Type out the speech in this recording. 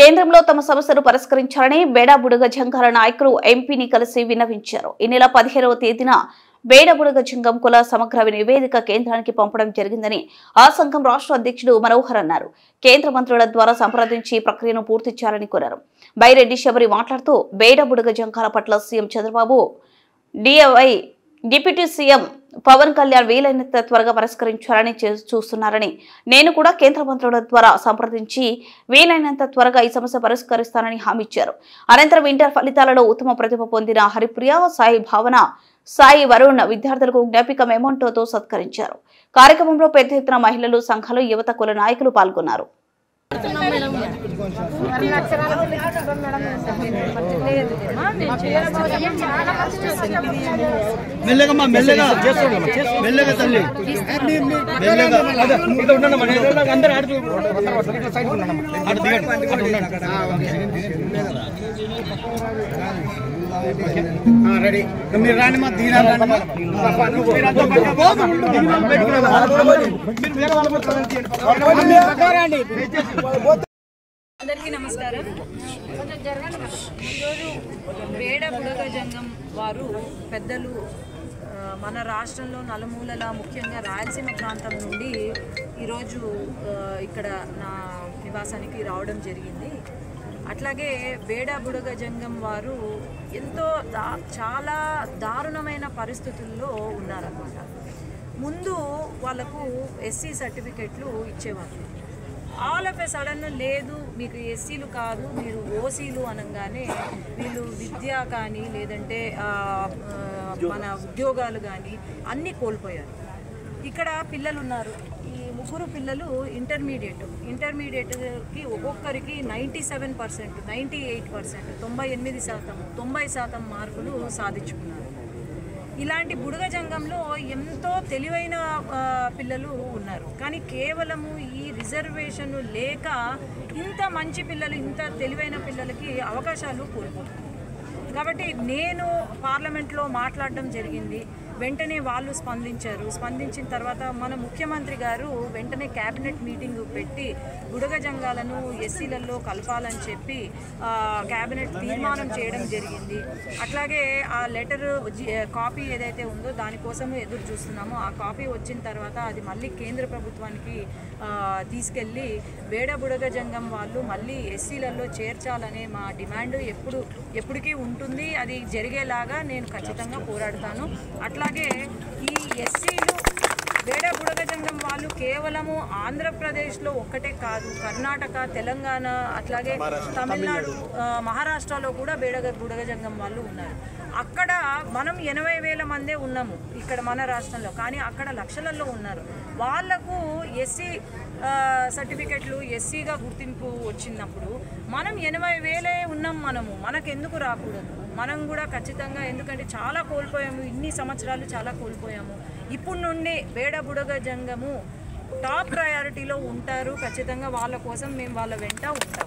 కేంద్రంలో తమ సమస్యను పరిష్కరించాలని బేడాబుడుగ జంగాల నాయకులు ఎంపీని కలిసి విన్నవించారు. ఈ నెల 17వ తేదీన బేడాబుడుగ జంగం కుల సమగ్ర నివేదిక కేంద్రానికి పంపడం జరిగిందని ఆ సంఘం రాష్ట్ర అధ్యక్షుడు మనోహర్ అన్నారు. కేంద్ర మంత్రుల ద్వారా సంప్రదించి ప్రక్రియను పూర్తి చేయాలని కోరారు. బైరెడ్డి శబరి మాట్లాడుతూ బేడాబుడుగ జంగాల పట్ల CM Chandrababu deputy CM Pawan Kalyan వీలైనంత త్వరగా పరిష్కరించాలని చూస్తున్నారని, నేను కూడా కేంద్ర మంత్రుల ద్వారా సంప్రదించి వీలైనంత త్వరగా ఈ సమస్య పరిష్కరిస్తానని హామీ ఇచ్చారు. అనంతరం ఇంటర్ ఫలితాలలో ఉత్తమ ప్రతిభ పొందిన హరిప్రియ, సాయి భావన, సాయి వరుణ్ విద్యార్థులకు జ్ఞాపిక మెమోంటోతో సత్కరించారు. కార్యక్రమంలో పెద్ద ఎత్తున మహిళలు, సంఘాలు, యువత కుల నాయకులు పాల్గొన్నారు. రెడీ మీరు రాని మా దీనా అందరికీ నమస్కారం. ఈరోజు బేడాబుడుగ జంగం వారు పెద్దలు మన రాష్ట్రంలో నలుమూలల ముఖ్యంగా రాయలసీమ ప్రాంతం నుండి ఈరోజు ఇక్కడ నా నివాసానికి రావడం జరిగింది. అట్లాగే బేడాబుడుగ జంగం వారు ఎంతో చాలా దారుణమైన పరిస్థితుల్లో ఉన్నారన్నమాట. ముందు వాళ్ళకు ఎస్సీ సర్టిఫికెట్లు ఇచ్చేవారు. ఆల్ ఆఫ్ ఎ సడన్ లేదు, మీకు ఎస్సీలు కాదు, మీరు ఓసీలు అనగానే వీళ్ళు విద్య కానీ లేదంటే మన ఉద్యోగాలు కానీ అన్నీ కోల్పోయారు. ఇక్కడ పిల్లలు ఉన్నారు. ఈ ముగ్గురు పిల్లలు ఇంటర్మీడియట్కి ఒక్కొక్కరికి 97%, 98%, 98%, 90% మార్కులు సాధించుకున్నారు. ఇలాంటి బుడుగ జంగంలో ఎంతో తెలివైన పిల్లలు ఉన్నారు. కానీ కేవలము ఈ రిజర్వేషన్ లేక ఇంత మంచి పిల్లలు, ఇంత తెలివైన పిల్లలకి అవకాశాలు కోల్పోతున్నారు. కాబట్టి నేను పార్లమెంట్లో మాట్లాడడం జరిగింది. వెంటనే వాళ్ళు స్పందించిన తర్వాత మన ముఖ్యమంత్రి గారు వెంటనే క్యాబినెట్ మీటింగ్ పెట్టి బుడుగ జంగాలను ఎస్సీలలో కలపాలని చెప్పి క్యాబినెట్ తీర్మానం చేయడం జరిగింది. అట్లాగే ఆ లెటర్ కాపీ ఏదైతే ఉందో దానికోసం ఎదురు చూస్తున్నామో ఆ కాపీ వచ్చిన తర్వాత అది మళ్ళీ కేంద్ర ప్రభుత్వానికి తీసుకెళ్ళి బేడాబుడుగ జంగం వాళ్ళు మళ్ళీ ఎస్సీలలో చేర్చాలనే మా డిమాండ్ ఎప్పటికీ ఉంటుంది. అది జరిగేలాగా నేను ఖచ్చితంగా పోరాడతాను. అట్లాగే ఈ ఎస్సీలు బేడాబుడుగ జంగం వాళ్ళు కేవలము ఆంధ్రప్రదేశ్లో ఒక్కటే కాదు, కర్ణాటక, తెలంగాణ, అట్లాగే తమిళనాడు, మహారాష్ట్రలో కూడా బుడుగ జంగం వాళ్ళు ఉన్నారు. అక్కడ మనం 80,000 మందే ఉన్నాము ఇక్కడ మన రాష్ట్రంలో, కానీ అక్కడ లక్షలలో ఉన్నారు. వాళ్లకు ఎస్సీ సర్టిఫికెట్లు ఎస్సీగా గుర్తింపు వచ్చినప్పుడు మనం 80,000 ఉన్నాం. మనకెందుకు రాకూడదు? మనం కూడా ఖచ్చితంగా, ఎందుకంటే చాలా కోల్పోయాము, ఇన్ని సంవత్సరాలు చాలా కోల్పోయాము. ఇప్పుడు నుండి బేడాబుడుగ జంగము టాప్ ప్రయారిటీలో ఉంటారు. ఖచ్చితంగా వాళ్ళ కోసం మేము వాళ్ళ వెంట ఉంటాం.